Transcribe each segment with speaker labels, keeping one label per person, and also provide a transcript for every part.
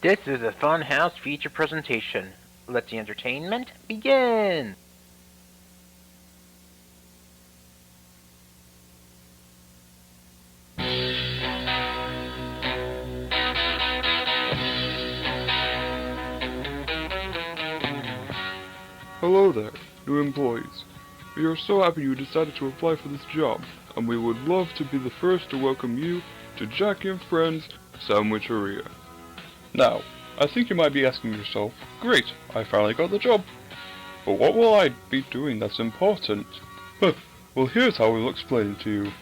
Speaker 1: This is a Funhouse feature presentation. Let the entertainment begin!
Speaker 2: Hello there, new employees. We are so happy you decided to apply for this job, and we would love to be the first to welcome you to Jackie and Friends Sandwicheria. Now, I think you might be asking yourself, great, I finally got the job. But what will I be doing that's important? Well, here's how we'll explain it to you.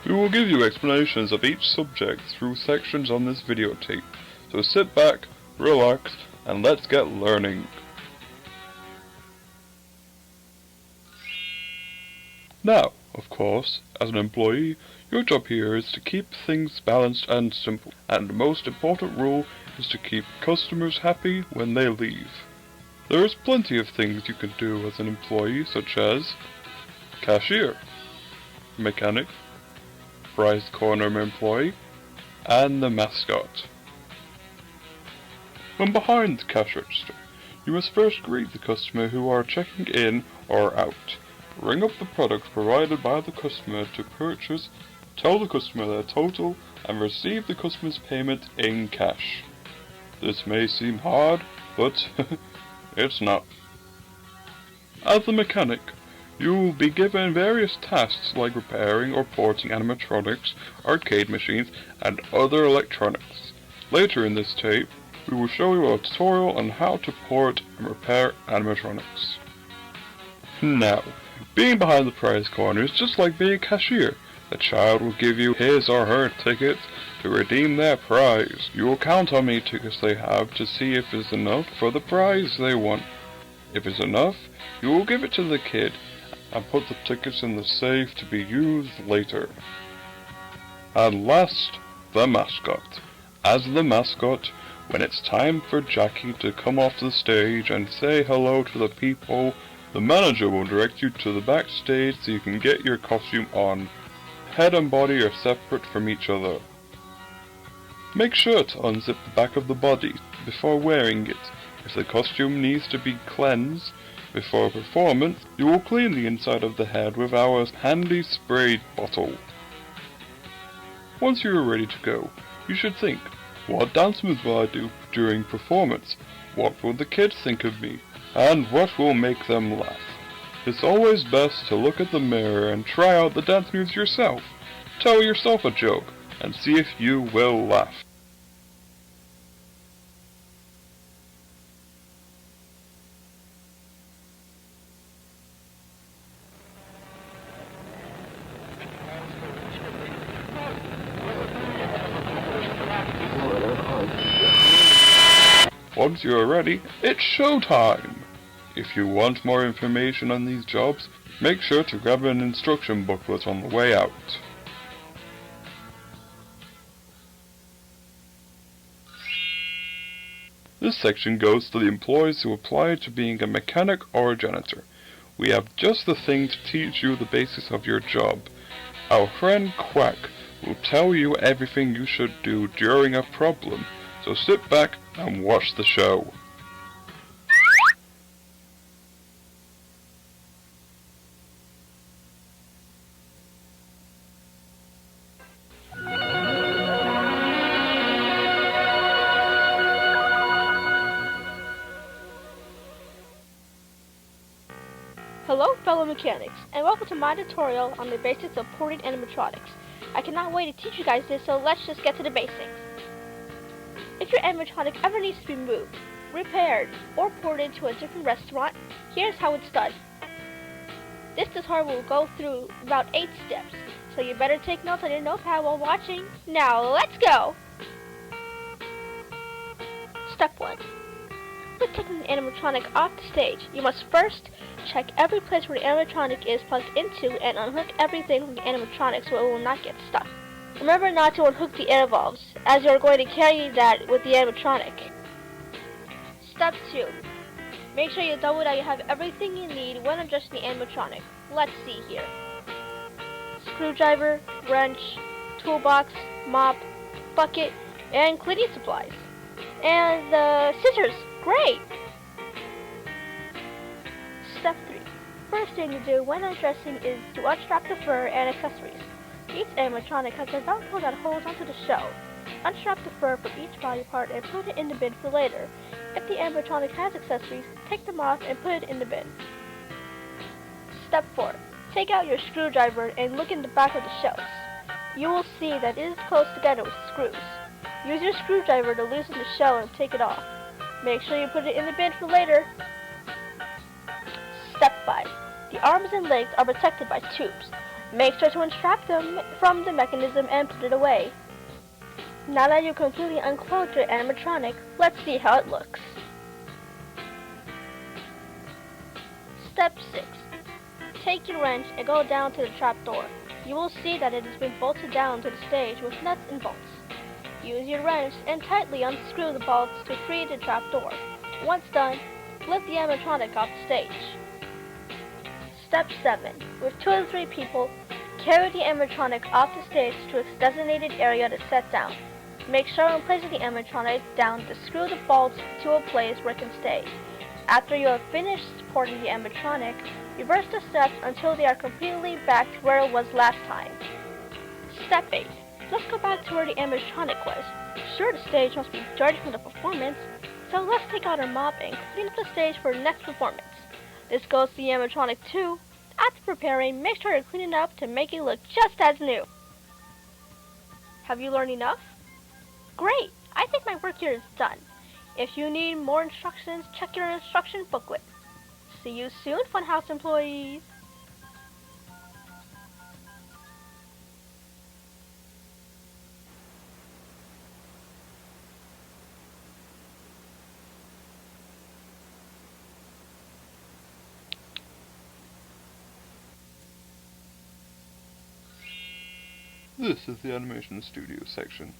Speaker 2: We will give you explanations of each subject through sections on this videotape, so sit back, relax, and let's get learning. Now, of course, as an employee, your job here is to keep things balanced and simple, and the most important rule is to keep customers happy when they leave. There is plenty of things you can do as an employee, such as cashier, mechanic, prize corner employee, and the mascot. When behind the cash register, you must first greet the customer who are checking in or out. Ring up the product provided by the customer to purchase, tell the customer their total, and receive the customer's payment in cash. This may seem hard, but it's not. As the mechanic, you will be given various tasks like repairing or porting animatronics, arcade machines, and other electronics. Later in this tape, we will show you a tutorial on how to port and repair animatronics. Now, being behind the prize corner is just like being a cashier. The child will give you his or her ticket to redeem their prize. You will count how many tickets they have to see if it's enough for the prize they want. If it's enough, you will give it to the kid and put the tickets in the safe to be used later. And last, the mascot. As the mascot, when it's time for Jackie to come off the stage and say hello to the people, the manager will direct you to the backstage so you can get your costume on. Head and body are separate from each other. Make sure to unzip the back of the body before wearing it. If the costume needs to be cleansed before a performance, you will clean the inside of the head with our handy spray bottle. Once you are ready to go, you should think, what dance moves will I do during performance? What will the kids think of me? And what will make them laugh? It's always best to look at the mirror and try out the dance moves yourself. Tell yourself a joke, and see if you will laugh. Once you are ready, it's showtime! If you want more information on these jobs, make sure to grab an instruction booklet on the way out. This section goes to the employees who apply to being a mechanic or a janitor. We have just the thing to teach you the basics of your job. Our friend Quack will tell you everything you should do during a problem, so sit back and watch the show.
Speaker 3: Hello fellow mechanics, and welcome to my tutorial on the basics of porting animatronics. I cannot wait to teach you guys this, so let's just get to the basics. If your animatronic ever needs to be moved, repaired, or ported to a different restaurant, here's how it's done. This tutorial will go through about 8 steps, so you better take notes on your notepad while watching. Now let's go! Step 1. When taking the animatronic off the stage, you must first check every place where the animatronic is plugged into and unhook everything from the animatronic so it will not get stuck. Remember not to unhook the air valves, as you are going to carry that with the animatronic. Step 2. Make sure you double that you have everything you need when adjusting the animatronic. Let's see here. Screwdriver, wrench, toolbox, mop, bucket, and cleaning supplies. And the scissors, great! Step 3. First thing to do when undressing is to unstrap the fur and accessories. Each animatronic has a velcro that holds onto the shell. Unstrap the fur from each body part and put it in the bin for later. If the animatronic has accessories, take them off and put it in the bin. Step 4. Take out your screwdriver and look in the back of the shells. You will see that it is close together with screws. Use your screwdriver to loosen the shell and take it off. Make sure you put it in the bin for later. Step 5. The arms and legs are protected by tubes. Make sure to unstrap them from the mechanism and put it away. Now that you've completely unclothed your animatronic, let's see how it looks. Step 6. Take your wrench and go down to the trapdoor. You will see that it has been bolted down to the stage with nuts and bolts. Use your wrench and tightly unscrew the bolts to free the trapdoor. Once done, lift the animatronic off the stage. Step 7. With 2 to 3 people, carry the animatronic off the stage to its designated area to set down. Make sure when placing the animatronic down to screw the bolts to a place where it can stay. After you have finished supporting the animatronic, reverse the steps until they are completely back to where it was last time. Step 8. Let's go back to where the animatronic was. Sure, the stage must be dirty from the performance, so let's take out our mop and clean up the stage for the next performance. This goes to the animatronic too. After preparing, make sure to clean it up to make it look just as new. Have you learned enough? Great! I think my work here is done. If you need more instructions, check your instruction booklet. See you soon, Funhouse employees!
Speaker 2: This is the animation studio section.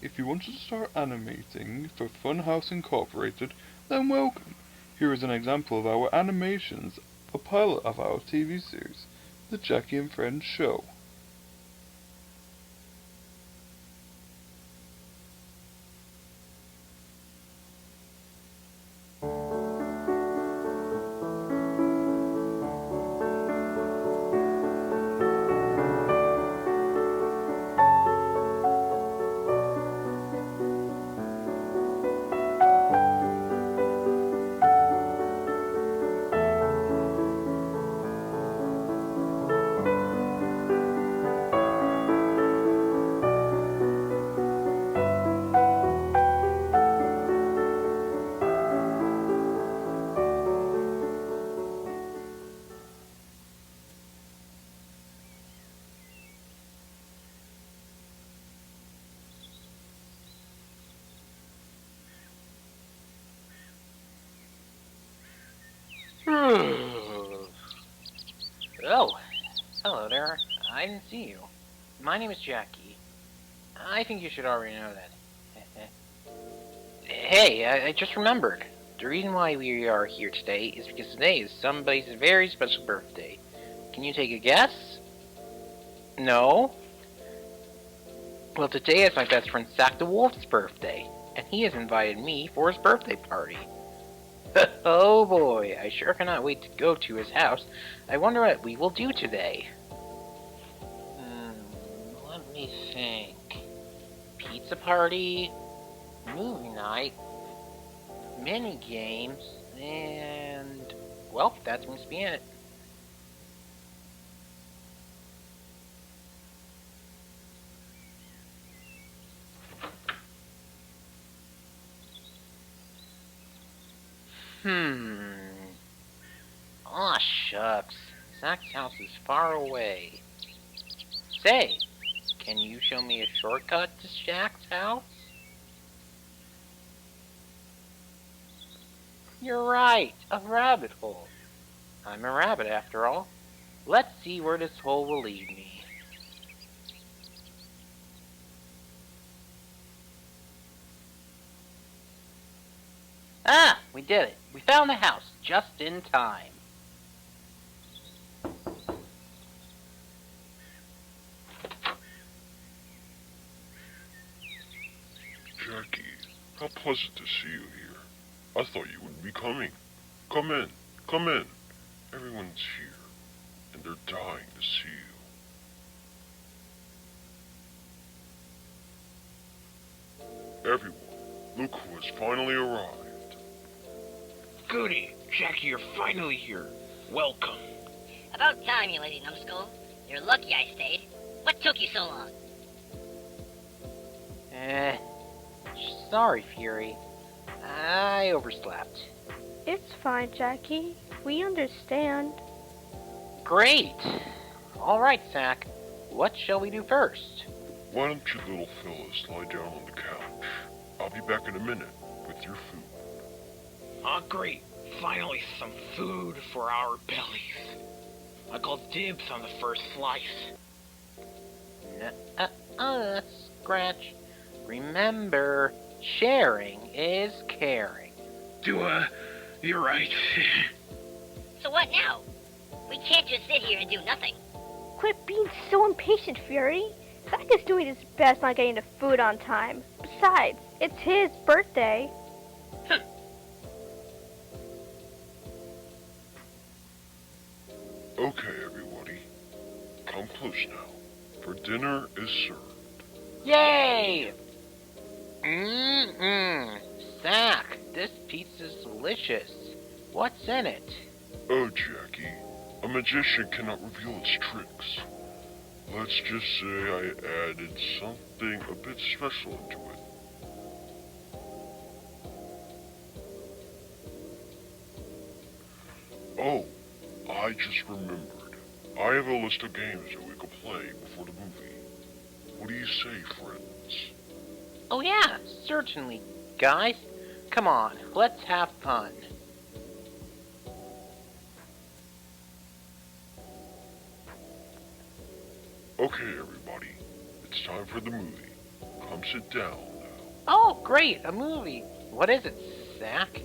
Speaker 2: If you wanted to start animating for Funhouse Incorporated, then welcome. Here is an example of our animations, a pilot of our TV series, the Jackie and Friends show.
Speaker 1: Oh, hello there. I didn't see you. My name is Jackie. I think you should already know that. Hey, I just remembered. The reason why we are here today is because today is somebody's very special birthday. Can you take a guess? No? Well, today is my best friend Sack the Wolf's birthday, and he has invited me for his birthday party. Oh boy, I sure cannot wait to go to his house. I wonder what we will do today. Let me think. Pizza party, movie night, mini games, and well, that seems to be it. Aw, shucks. Zack's house is far away. Say, can you show me a shortcut to Jack's house? You're right, a rabbit hole. I'm a rabbit after all. Let's see where this hole will lead me. Ah, we did it. We found the house just in time.
Speaker 2: Jackie,
Speaker 4: How pleasant to see you here. I thought you wouldn't be coming. Come in. Come in. Everyone's here, and they're dying to see you. Everyone, look who has finally arrived.
Speaker 5: Goody, Jackie, you're finally here. Welcome.
Speaker 6: About time, you lazy numbskull. You're lucky I stayed. What took you so long?
Speaker 1: Sorry, Fury. I overslept.
Speaker 3: It's fine, Jackie. We understand.
Speaker 1: Great! Alright, Zack. What shall we do first?
Speaker 4: Why don't you little fellas lie down on the couch? I'll be back in a minute with your food.
Speaker 5: Ah, great. Finally some food for our bellies. I call dibs on the first slice.
Speaker 1: Scratch. Remember, sharing is caring.
Speaker 5: You're right.
Speaker 6: So what now? We can't just sit here and do nothing.
Speaker 3: Quit being so impatient, Fury. Zack is doing his best on getting the food on time. Besides, it's his birthday.
Speaker 4: Okay, everybody. Come close now, for dinner is served.
Speaker 1: Yay! Zack, this pizza's delicious. What's in it?
Speaker 4: Oh, Jackie, a magician cannot reveal its tricks. Let's just say I added something a bit special into it. Oh, I just remembered. I have a list of games that we could play before the movie. What do you say, friends?
Speaker 1: Oh yeah, certainly, guys. Come on, let's have fun.
Speaker 4: Okay, everybody. It's time for the movie. Come sit down now.
Speaker 1: Oh, great, a movie. What is it, Zack?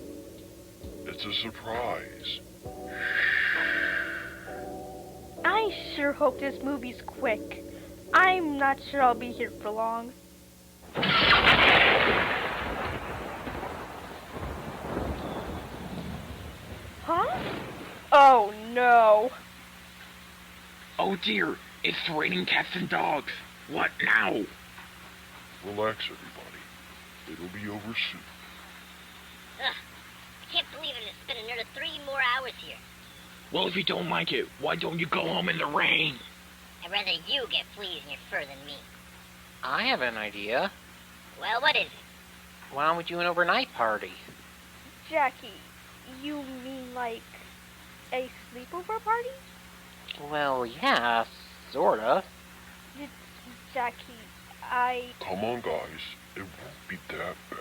Speaker 4: It's a surprise.
Speaker 3: I sure hope this movie's quick. I'm not sure I'll be here for long. Huh? Oh no.
Speaker 5: Oh dear, it's raining cats and dogs. What now?
Speaker 4: Relax, everybody. It'll be over soon.
Speaker 6: Ugh, I can't believe it. It's been another 3 more hours here.
Speaker 5: Well, if you don't like it, why don't you go home in the rain?
Speaker 6: I'd rather you get fleas in your fur than me.
Speaker 1: I have an idea.
Speaker 6: Well, what is it?
Speaker 1: Why don't we do an overnight party?
Speaker 3: Jackie, you mean like a sleepover party?
Speaker 1: Well, yeah, sorta.
Speaker 3: Jackie,
Speaker 4: Come on, guys. It won't be that bad.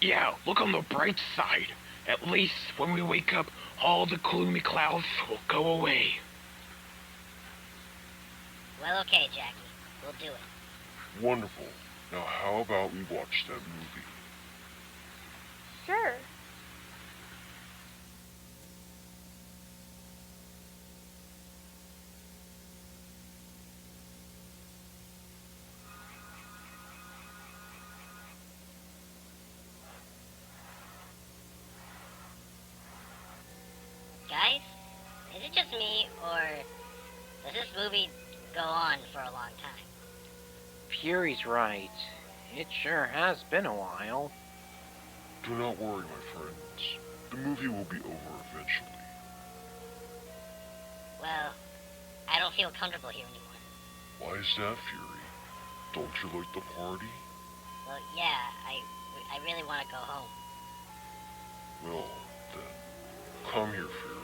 Speaker 5: Yeah, look on the bright side. At least when we wake up, all the gloomy clouds will go away.
Speaker 6: Well, okay, Jackie. We'll do it.
Speaker 4: Wonderful. Now how about we watch that movie?
Speaker 3: Sure.
Speaker 6: Guys, is it just me, or does this movie go on for a long time?
Speaker 1: Fury's right. It sure has been a while.
Speaker 4: Do not worry, my friends. The movie will be over eventually.
Speaker 6: Well, I don't feel comfortable here anymore.
Speaker 4: Why is that, Fury? Don't you like the party?
Speaker 6: Well, yeah, I really want to go home.
Speaker 4: Well, then, come here, Fury.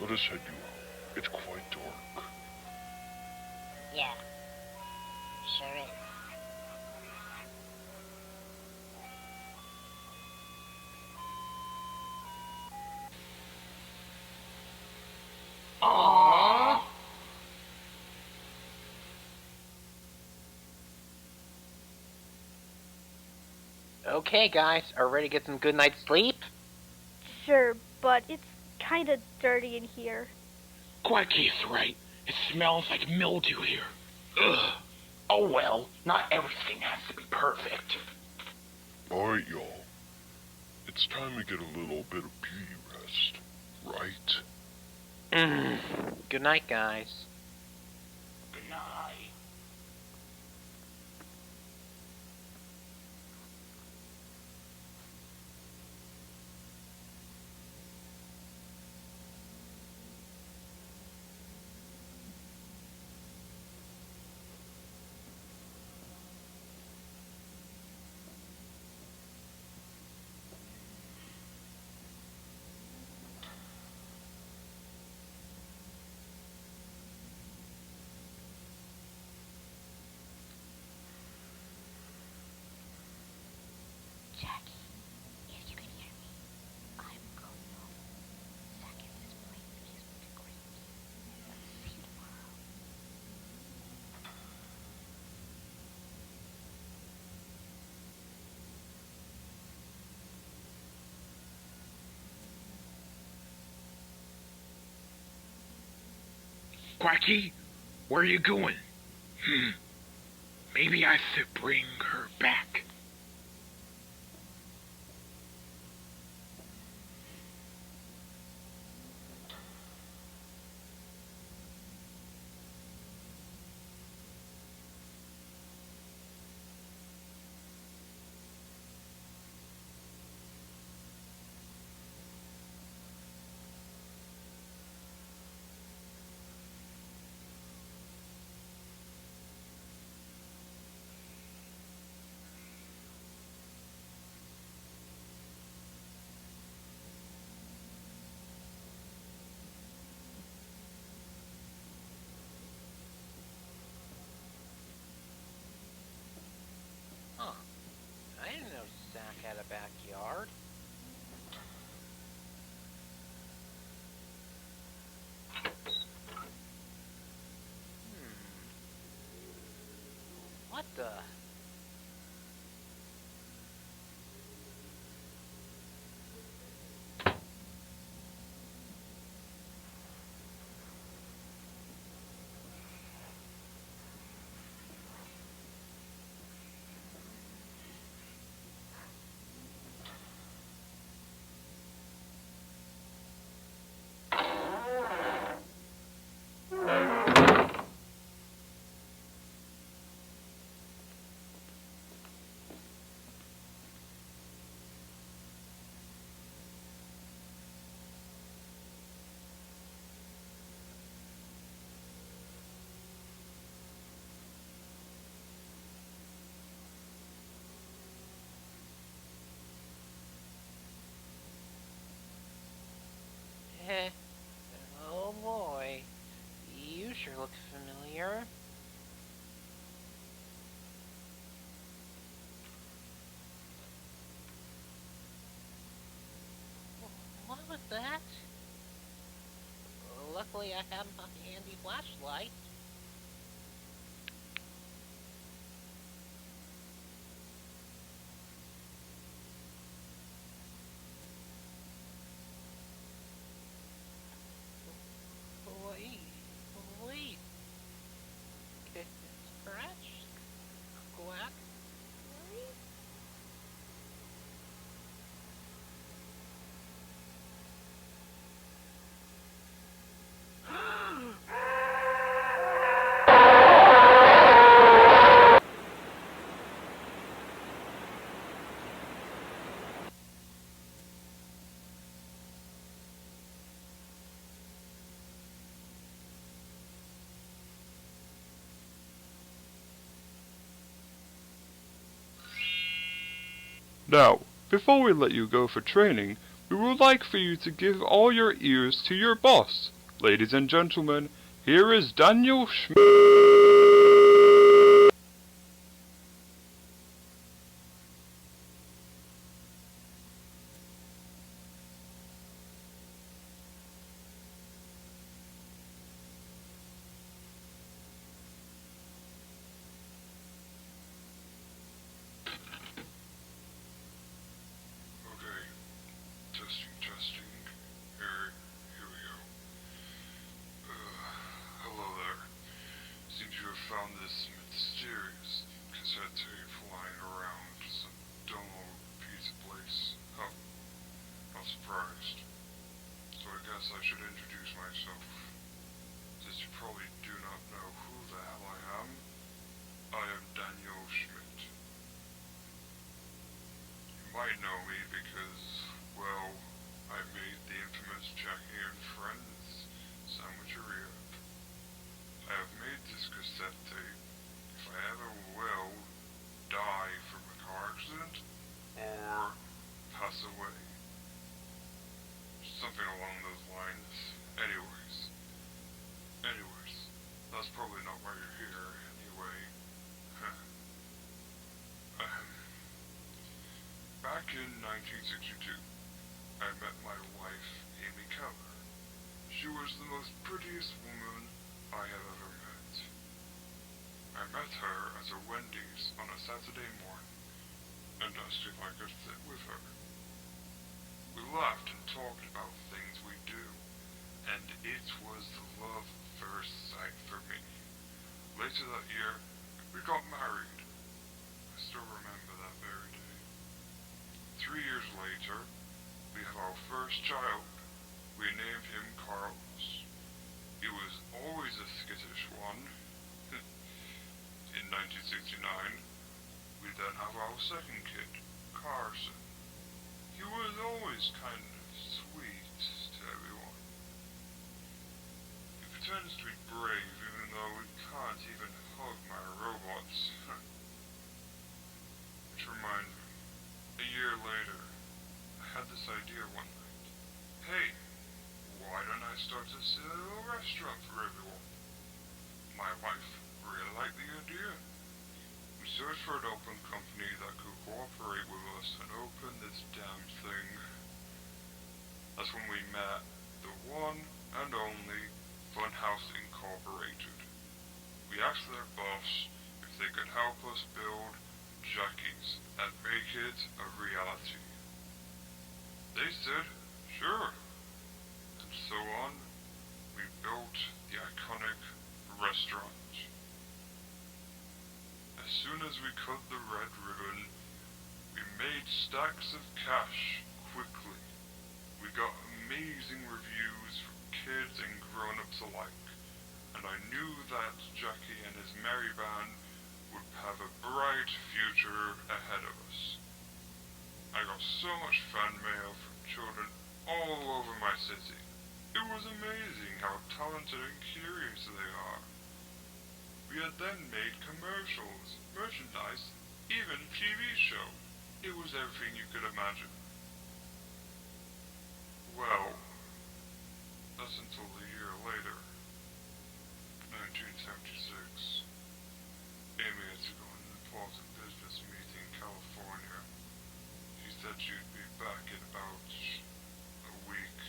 Speaker 4: Let us head you home. It's quite dark.
Speaker 6: Yeah, sure is.
Speaker 5: Aww.
Speaker 1: Okay, guys, are we ready to get some good night's sleep?
Speaker 3: Sure, but it's kinda dirty in here.
Speaker 5: Quacky's right. It smells like mildew here. Ugh. Oh well, not everything has to be perfect.
Speaker 4: Alright, y'all. It's time to get a little bit of beauty rest, right?
Speaker 1: Good night, guys.
Speaker 5: Good night.
Speaker 3: Jackie, if you can hear me, I'm going home. Seconds is playing music to Grapes. See you tomorrow.
Speaker 5: Quacky, where are you going? Maybe I should bring her back.
Speaker 1: Huh. I didn't know Zach had a backyard. What the? Heh. Oh boy. You sure look familiar. What was that? Luckily I have my handy flashlight. Wait, wait. Scratch? Quack?
Speaker 2: Now, before we let you go for training, we would like for you to give all your ears to your boss. Ladies and gentlemen, here is Daniel Schmidt.
Speaker 4: Okay. Testing. Here we go. Hello there. See,
Speaker 2: guess I should introduce myself, since you probably do not know who the hell I am. I am Daniel Schmidt. You might know me because, well, I made the infamous Jackie and Friends Sandwicheria. I have made this cassette tape if I ever will die from a car accident or pass away. Something along those lines. Anyways, that's probably not why you're here, anyway. Back in 1962, I met my wife, Amy Keller. She was the most prettiest woman I have ever met. I met her at a Wendy's on a Saturday morning and asked if I could sit with her. We laughed and talked about things we do, and it was the love at first sight for me. Later that year, we got married. I still remember that very day. 3 years later, we have our first child. We named him Carlos. He was always a skittish one. In 1969, we then have our second kid, Carson. He was always kind of sweet to everyone. He pretends to be brave even though he can't even hug my robots. Which reminds me, a year later, I had this idea one night. Hey, why don't I start a little restaurant for everyone? My wife really liked the idea. We searched for an open company that could cooperate with us and open this damn thing. That's when we met the one and only Funhouse Incorporated. We asked their boss if they could help us build Jackie's and make it a reality. They said, sure. And so on, we built the iconic restaurant. As soon as we cut the red ribbon, we made stacks of cash quickly. We got amazing reviews from kids and grown-ups alike, and I knew that Jackie and his merry band would have a bright future ahead of us. I got so much fan mail from children all over my city. It was amazing how talented and curious they are. We had then made commercials, merchandise, even a TV show. It was everything you could imagine. Well, that's until a year later, 1976. Amy had to go on an important business meeting in California. She said she'd be back in about a week.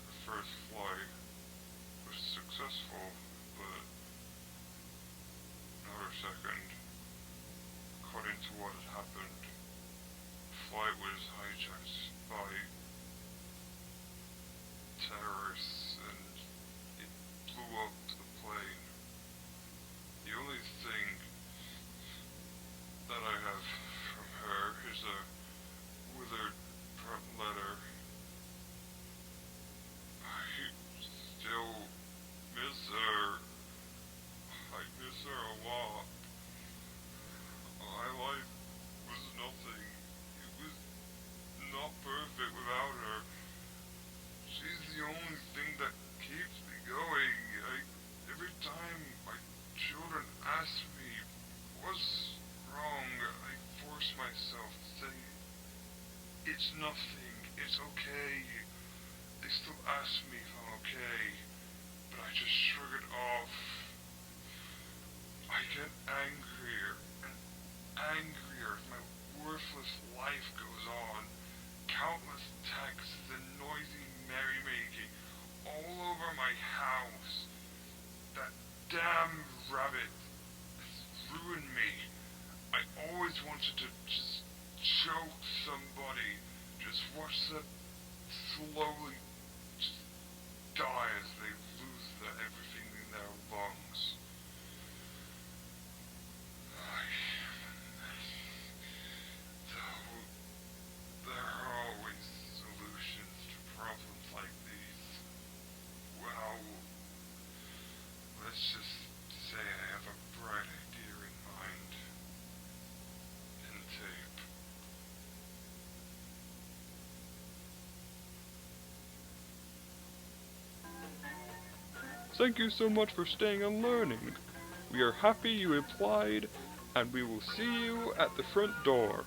Speaker 2: The first flight was successful, but another second, according to what had happened, the flight was hijacked by terrorists and it blew up the plane. The only thing that I have from her is a withered front letter. I still miss her. I miss her a lot. My life was nothing. It was not perfect without her. She's the only thing that keeps me going. Every time my children ask me what's wrong, I force myself to say, it's nothing, it's okay. They still ask me if I'm okay, but I just shrug it off. I get angrier and angrier as my worthless life goes on. Countless texts and noisy merrymaking all over my house. That damn rabbit has ruined me. I always wanted to just choke somebody. Just watch them slowly just die as they lose everything in their lungs. They're always Thank you so much for staying and learning. We are happy you applied, and we will see you at the front door.